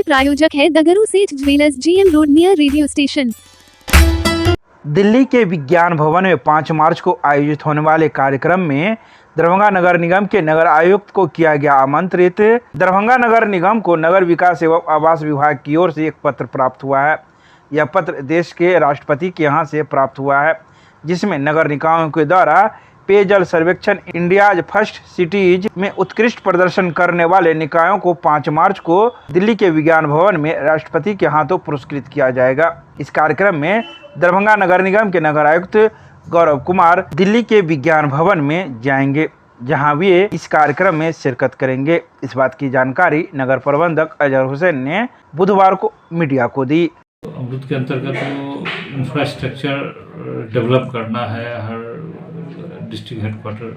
प्रायोजक है द गुरु सेठ jewellers, GM road near radio station. Delhi के विज्ञान भवन में 5 मार्च को आयोजित होने वाले कार्यक्रम में दरभंगा नगर निगम के नगर आयुक्त को किया गया आमंत्रित। दरभंगा नगर निगम को नगर विकास एवं आवास विभाग की ओर से एक पत्र प्राप्त हुआ है। यह पत्र देश के राष्ट्रपति के यहाँ से प्राप्त हुआ है, जिसमें नगर निकायों के द्वारा पेयजल सर्वेक्षण इंडियाज फर्स्ट सिटीज में उत्कृष्ट प्रदर्शन करने वाले निकायों को 5 मार्च को दिल्ली के विज्ञान भवन में राष्ट्रपति के हाथों पुरस्कृत किया जाएगा। इस कार्यक्रम में दरभंगा नगर निगम के नगर आयुक्त गौरव कुमार दिल्ली के विज्ञान भवन में जाएंगे, जहां वे इस कार्यक्रम में शिरकत करेंगे। इस बात की जानकारी नगर प्रबंधक अजहर हुसैन ने बुधवार को मीडिया को दी। अमृत के अंतर्गत वो इंफ्रास्ट्रक्चर डेवलप करना है। हर डिस्ट्रिक्ट हेडक्वार्टर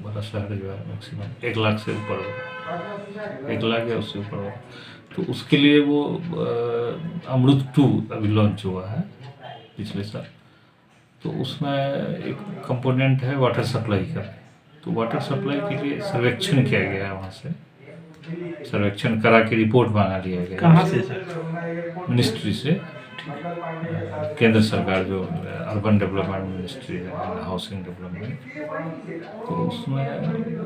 बड़ा शहर जो है मैक्सिमम 1 लाख से ऊपर होगा, 1 लाख या उससे ऊपर होगा। तो उसके लिए वो अमृत 2 अभी लॉन्च हुआ है पिछले साल। तो उसमें एक कंपोनेंट है वाटर सप्लाई का। तो वाटर सप्लाई के लिए सर्वेक्षण किया गया है, वहाँ से सर्वेक्षण करा के रिपोर्ट मांगा लिया गया। कहाँ से सर? मिनिस्ट्री से, केंद्र सरकार जो अर्बन डेवलपमेंट मिनिस्ट्री है, हाउसिंग डेवलपमेंट। तो उसमें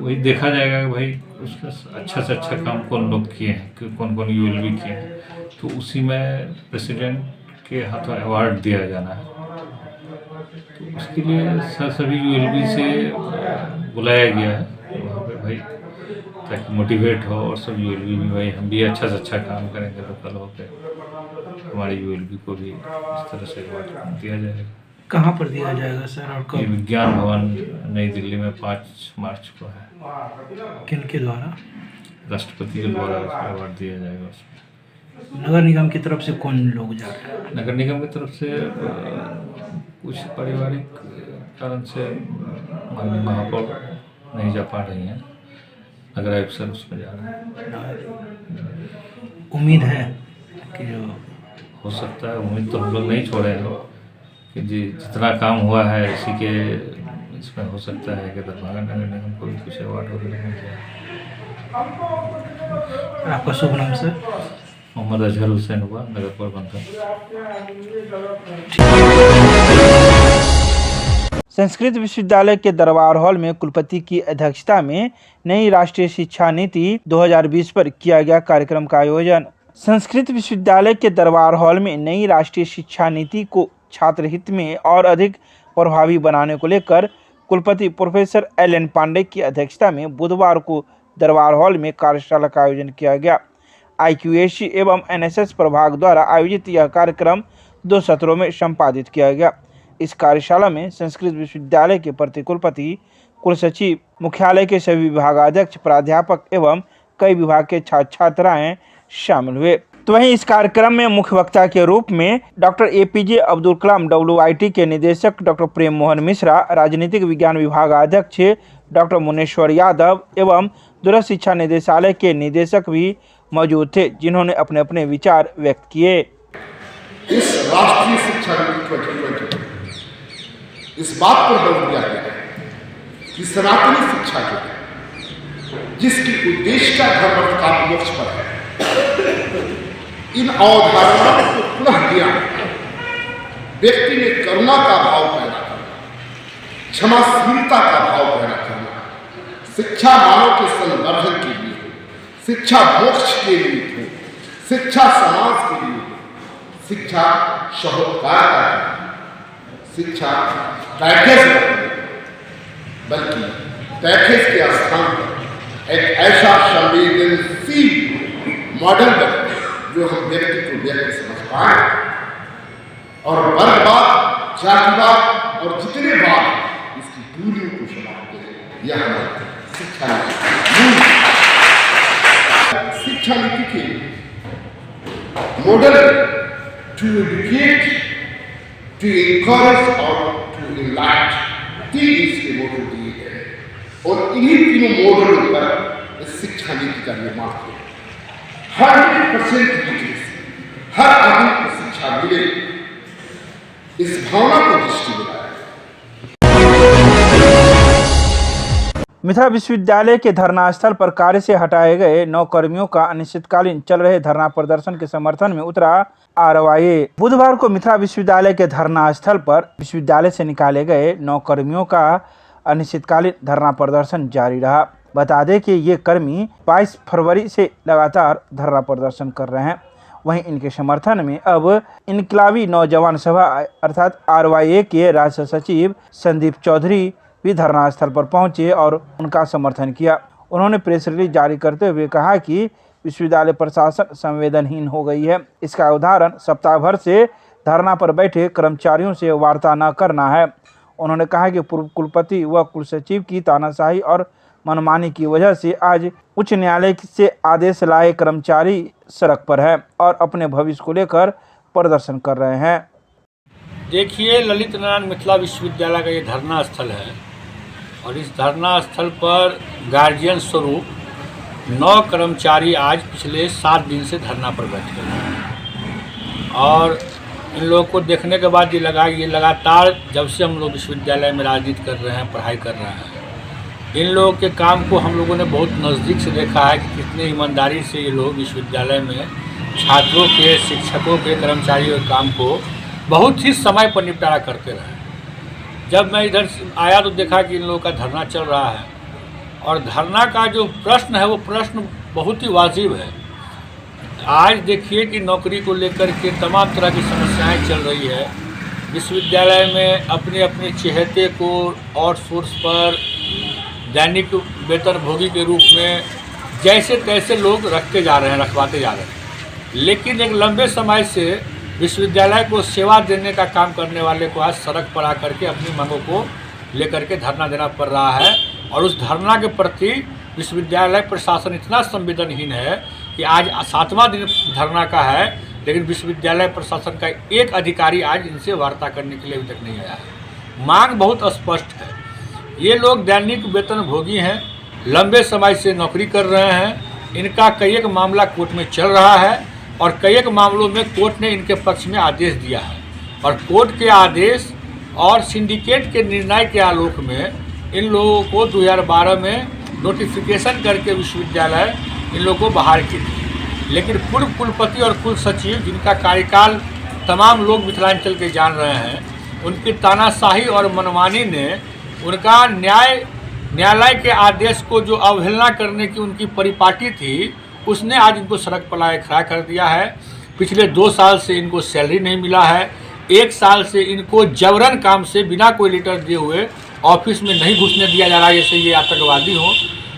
वही देखा जाएगा कि भाई उसका अच्छा से अच्छा काम कौन लोग किए हैं, कौन कौन यूएलबी किए हैं। तो उसी में प्रेसिडेंट के हाथों अवार्ड दिया जाना है। तो उसके लिए सभी यूएलबी से बुलाया गया है वहाँ पे भाई, ताकि मोटिवेट हो और सब यूएलबी में भाई हम भी अच्छा से अच्छा काम करेंगे तो कल होकर हमारे यूएलबी को भी इस तरह से अवार्ड दिया जाएगा। कहाँ पर दिया जाएगा सर और कब? ये विज्ञान भवन नई दिल्ली में 5 मार्च को है। किन के द्वारा? राष्ट्रपति के द्वारा अवार्ड दिया जाएगा। उसमें नगर निगम की तरफ से कौन लोग जा रहे हैं? नगर निगम की तरफ से कुछ पारिवारिक कारण से माननीय महापौर नहीं जा पा रही हैं, नगर आयुक्त सर उसमें जा रहे हैं। उम्मीद है कि जो हो सकता है, उम्मीद तो हम लोग नहीं छोड़े हैं कि जितना काम हुआ है इसी के इसमें हो सकता है कि दरभंगा नगर निगम को भी कुछ अवार्ड वगैरह मिल जाए। आपका शुभ नाम सर? मोहम्मद अजहर हुसैन हुआ, नगर प्रबंधक। संस्कृत विश्वविद्यालय के दरबार हॉल में कुलपति की अध्यक्षता में नई राष्ट्रीय शिक्षा नीति 2020 पर किया गया कार्यक्रम का आयोजन। संस्कृत विश्वविद्यालय के दरबार हॉल में नई राष्ट्रीय शिक्षा नीति को छात्र हित में और अधिक प्रभावी बनाने को लेकर कुलपति प्रोफेसर LN पांडे की अध्यक्षता में बुधवार को दरबार हॉल में कार्यशाला का आयोजन किया गया। IQAC एवं NSS प्रभाग द्वारा आयोजित यह कार्यक्रम 2 सत्रों में संपादित किया गया। इस कार्यशाला में संस्कृत विश्वविद्यालय के प्रतिकुलपति, कुलसचिव, मुख्यालय के सभी विभागाध्यक्ष, प्राध्यापक एवं कई विभाग के छात्र छात्राएं शामिल हुए। तो वहीं इस कार्यक्रम में मुख्य वक्ता के रूप में doctor APJ Abdul Kalam WIT के निदेशक डॉक्टर प्रेम मोहन मिश्रा, राजनीतिक विज्ञान विभागाध्यक्ष डॉक्टर मुनेश्वर यादव एवं दूरस्थ शिक्षा निदेशालय के निदेशक भी मौजूद थे, जिन्होंने अपने अपने विचार व्यक्त किए। इस राष्ट्रीय शिक्षा नीति 2020 इस बात पर बल दिया गया है कि सनातनी शिक्षा जो है, जिसकी उद्देश्य धर्म का मोक्ष पर है, इन अवधारणाओं को पुनः दिया व्यक्ति में करुणा का भाव पैदा करना, क्षमाशीलता का भाव पैदा करना, शिक्षा मानव के संवर्धन के लिए, शिक्षा मोक्ष के लिए हो, शिक्षा समाज के लिए, शिक्षा सहोदरता का, शिक्षा पैकेज बल्कि पैकेज के स्थान पर एक ऐसा संवेदनशील मॉडल बने जो हम व्यक्ति को व्यक्ति समझ पाए और वर्गवाद, जातिवाद और जितने बात इसकी दूरियों को समाप्त करें। यह हमारी शिक्षा नीति के model to educate, to encourage और टू इनलाइट, 3 इसके मॉडल दिए गए और इन्हीं तीनों मॉडलों पर इस शिक्षा नीति का निर्माण किया। 100% लिटरेसी, हर आदमी को शिक्षा मिले, इस भावना को दृष्टि में लाया। मिथिला विश्वविद्यालय के धरना स्थल पर कार्य से हटाए गए 9 कर्मियों का अनिश्चितकालीन चल रहे धरना प्रदर्शन के समर्थन में उतरा आरवाईए। बुधवार को मिथिला विश्वविद्यालय के धरना स्थल पर विश्वविद्यालय से निकाले गए 9 कर्मियों का अनिश्चितकालीन धरना प्रदर्शन जारी रहा। बता दें कि ये कर्मी 22 फरवरी से लगातार धरना प्रदर्शन कर रहे हैं। वहीं इनके समर्थन में अब इनकलाबी नौजवान सभा अर्थात आरवाईए के राज्य सचिव संदीप चौधरी भी धरना स्थल पर पहुंचे और उनका समर्थन किया। उन्होंने प्रेस रिलीज जारी करते हुए कहा कि विश्वविद्यालय प्रशासन संवेदनहीन हो गई है। इसका उदाहरण सप्ताह भर से धरना पर बैठे कर्मचारियों से वार्ता न करना है। उन्होंने कहा कि पूर्व कुलपति व कुलसचिव की तानाशाही और मनमानी की वजह से आज उच्च न्यायालय से आदेश लाए कर्मचारी सड़क पर है और अपने भविष्य को लेकर प्रदर्शन कर रहे हैं। देखिए, ललित नारायण मिथिला विश्वविद्यालय का ये धरना स्थल है और इस धरना स्थल पर गार्जियन स्वरूप 9 कर्मचारी आज पिछले 7 दिन से धरना पर बैठे हैं और इन लोगों को देखने के बाद ये लगातार जब से हम लोग विश्वविद्यालय में राजनीति कर रहे हैं, पढ़ाई कर रहे हैं, इन लोगों के काम को हम लोगों ने बहुत नज़दीक से देखा है कि कितने ईमानदारी से ये लोग विश्वविद्यालय में छात्रों के, शिक्षकों के, कर्मचारियों के काम को बहुत ही समय पर निपटारा करते रहे। जब मैं इधर आया तो देखा कि इन लोगों का धरना चल रहा है और धरना का जो प्रश्न है वो प्रश्न बहुत ही वाजिब है। आज देखिए कि नौकरी को लेकर के तमाम तरह की समस्याएं चल रही है। विश्वविद्यालय में अपने अपने चहेते को आउटसोर्स पर दैनिक वेतन भोगी के रूप में जैसे तैसे लोग रखते जा रहे हैं, रखवाते जा रहे हैं। लेकिन एक लंबे समय से विश्वविद्यालय को सेवा देने का काम करने वाले को आज सड़क पर आकर के अपनी मांगों को लेकर के धरना देना पड़ रहा है और उस धरना के प्रति विश्वविद्यालय प्रशासन इतना संवेदनहीन है कि आज 7वां दिन धरना का है, लेकिन विश्वविद्यालय प्रशासन का एक अधिकारी आज इनसे वार्ता करने के लिए अभी तक नहीं आया है। मांग बहुत स्पष्ट है। ये लोग दैनिक वेतन भोगी हैं, लंबे समय से नौकरी कर रहे हैं। इनका कई एक मामला कोर्ट में चल रहा है और कई एक मामलों में कोर्ट ने इनके पक्ष में आदेश दिया है और कोर्ट के आदेश और सिंडिकेट के निर्णय के आलोक में इन लोगों को 2012 में नोटिफिकेशन करके विश्वविद्यालय इन लोगों को बाहर की थी। लेकिन पूर्व कुलपति और कुल सचिव, जिनका कार्यकाल तमाम लोग मिथिलांचल के जान रहे हैं, उनकी तानाशाही और मनमानी ने उनका न्यायालय के आदेश को जो अवहेलना करने की उनकी परिपाटी थी, उसने आज इनको सड़क पर लाए खड़ा कर दिया है। पिछले 2 साल से इनको सैलरी नहीं मिला है। 1 साल से इनको जबरन काम से बिना कोई लेटर दिए हुए ऑफिस में नहीं घुसने दिया जा रहा है, जैसे ये आतंकवादी हों।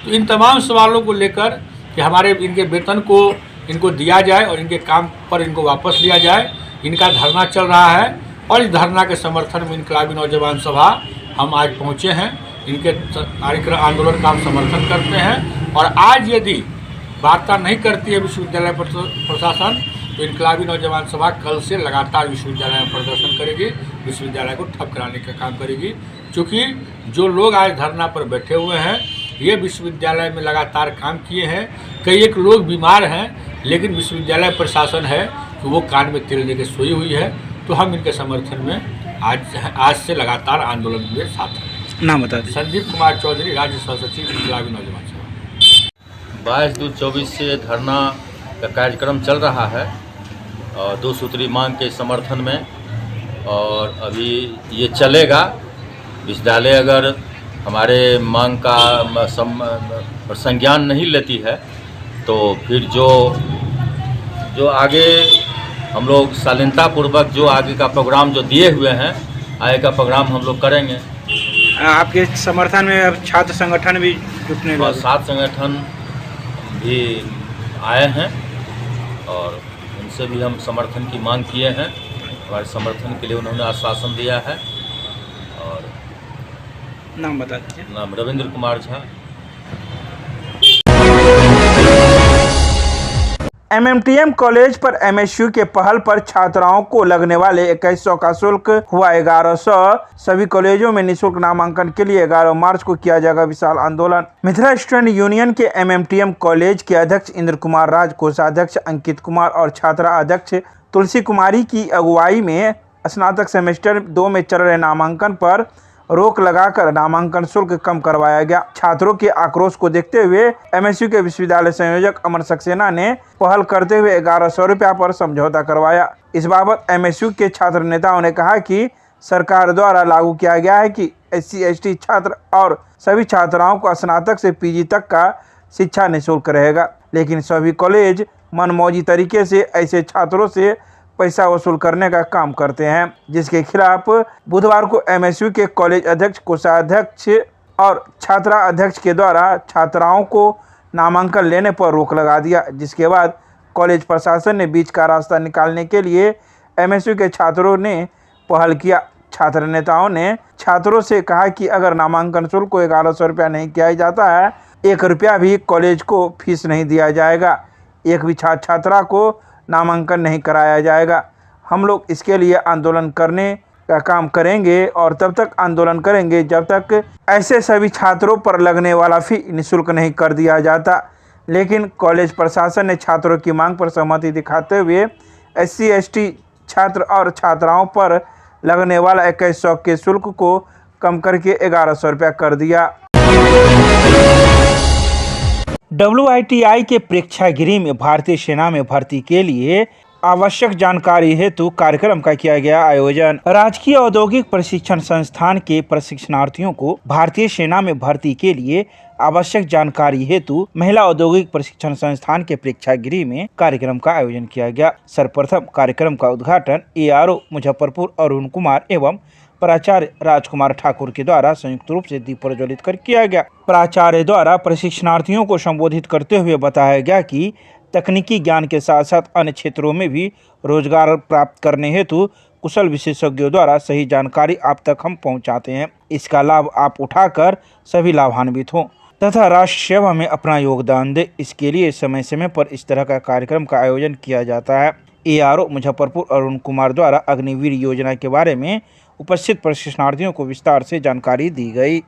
तो इन तमाम सवालों को लेकर कि हमारे इनके वेतन को इनको दिया जाए और इनके काम पर इनको वापस लिया जाए, इनका धरना चल रहा है और इस धरना के समर्थन में इनकलाबी नौजवान सभा हम आज पहुँचे हैं। इनके कार्यक्रम आंदोलन का हम समर्थन करते हैं और आज यदि वार्ता नहीं करती है विश्वविद्यालय प्रशासन तो इनकलाबी नौजवान सभा कल से लगातार विश्वविद्यालय में प्रदर्शन करेगी, विश्वविद्यालय को ठप कराने का काम करेगी। क्योंकि जो लोग आज धरना पर बैठे हुए हैं ये विश्वविद्यालय में लगातार काम किए हैं। कई एक लोग बीमार हैं, लेकिन विश्वविद्यालय प्रशासन है कि वो कान में तेल लेके सोई हुई है। तो हम इनके समर्थन में आज से लगातार आंदोलन के साथ हैं। नाम बता दें। संदीप कुमार चौधरी, राज्य सहसचिव इनकलाबी नौजवान सभा। 22-24 से धरना का कार्यक्रम चल रहा है और 2 सूत्री मांग के समर्थन में, और अभी ये चलेगा। विश्वविद्यालय अगर हमारे मांग का संज्ञान नहीं लेती है तो फिर जो आगे हम लोग शालीनतापूर्वक जो आगे का प्रोग्राम जो दिए हुए हैं, आगे का प्रोग्राम हम लोग करेंगे। आपके समर्थन में अब छात्र संगठन भी जुटने और 7 संगठन भी आए हैं और उनसे भी हम समर्थन की मांग किए हैं। हमारे समर्थन के लिए उन्होंने आश्वासन दिया है। और नाम बता दीजिए। नाम रविंद्र कुमार झा। एमएमटीएम कॉलेज पर एमएसयू के पहल पर छात्राओं को लगने वाले 2100 का शुल्क हुआ 1100। सभी कॉलेजों में निःशुल्क नामांकन के लिए 11 मार्च को किया जाएगा विशाल आंदोलन। मिथिला स्टूडेंट यूनियन के एमएमटीएम कॉलेज के अध्यक्ष इंद्र कुमार राज, कोषाध्यक्ष अंकित कुमार और छात्रा अध्यक्ष तुलसी कुमारी की अगुवाई में स्नातक सेमेस्टर 2 में चल रहे नामांकन पर रोक लगाकर नामांकन शुल्क कम करवाया गया। छात्रों के आक्रोश को देखते हुए एमएसयू के विश्वविद्यालय संयोजक अमर सक्सेना ने पहल करते हुए 1100 रुपया पर समझौता करवाया। इस बाबत एमएसयू के छात्र नेताओं ने कहा कि सरकार द्वारा लागू किया गया है कि SC/ST छात्र और सभी छात्राओं को स्नातक से PG तक का शिक्षा निःशुल्क रहेगा, लेकिन सभी कॉलेज मनमौजी तरीके से ऐसे छात्रों से पैसा वसूल करने का काम करते हैं, जिसके खिलाफ बुधवार को एमएसयू के कॉलेज अध्यक्ष, कोषाध्यक्ष और छात्रा अध्यक्ष के द्वारा छात्राओं को नामांकन लेने पर रोक लगा दिया, जिसके बाद कॉलेज प्रशासन ने बीच का रास्ता निकालने के लिए एमएसयू के छात्रों ने पहल किया। छात्र नेताओं ने छात्रों से कहा कि अगर नामांकन शुल्क को 1100 रुपया नहीं किया जाता है, 1 रुपया भी कॉलेज को फीस नहीं दिया जाएगा, एक भी छात्रा को नामांकन नहीं कराया जाएगा। हम लोग इसके लिए आंदोलन करने का काम करेंगे और तब तक आंदोलन करेंगे जब तक ऐसे सभी छात्रों पर लगने वाला फी निःशुल्क नहीं कर दिया जाता। लेकिन कॉलेज प्रशासन ने छात्रों की मांग पर सहमति दिखाते हुए SC/ST छात्र और छात्राओं पर लगने वाला 2100 के शुल्क को कम करके 1100 रुपया कर दिया। WITI के प्रेक्षागृह में भारतीय सेना में भर्ती के लिए आवश्यक जानकारी हेतु कार्यक्रम का किया गया आयोजन। राजकीय औद्योगिक प्रशिक्षण संस्थान के प्रशिक्षणार्थियों को भारतीय सेना में भर्ती के लिए आवश्यक जानकारी हेतु महिला औद्योगिक प्रशिक्षण संस्थान के प्रेक्षागृह में कार्यक्रम का आयोजन किया गया। सर्वप्रथम कार्यक्रम का उद्घाटन ARO मुजफ्फरपुर अरुण कुमार एवं प्राचार्य राजकुमार ठाकुर के द्वारा संयुक्त रूप से दीप प्रज्वलित कर किया गया। प्राचार्य द्वारा प्रशिक्षणार्थियों को संबोधित करते हुए बताया गया कि तकनीकी ज्ञान के साथ साथ अन्य क्षेत्रों में भी रोजगार प्राप्त करने हेतु कुशल विशेषज्ञों द्वारा सही जानकारी आप तक हम पहुंचाते हैं। इसका लाभ आप उठाकर सभी लाभान्वित हों तथा राष्ट्र सेवा में अपना योगदान दे। इसके लिए समय समय पर इस तरह का कार्यक्रम का आयोजन किया जाता है। ARO मुजफ्फरपुर अरुण कुमार द्वारा अग्निवीर योजना के बारे में उपस्थित प्रशिक्षणार्थियों को विस्तार से जानकारी दी गई।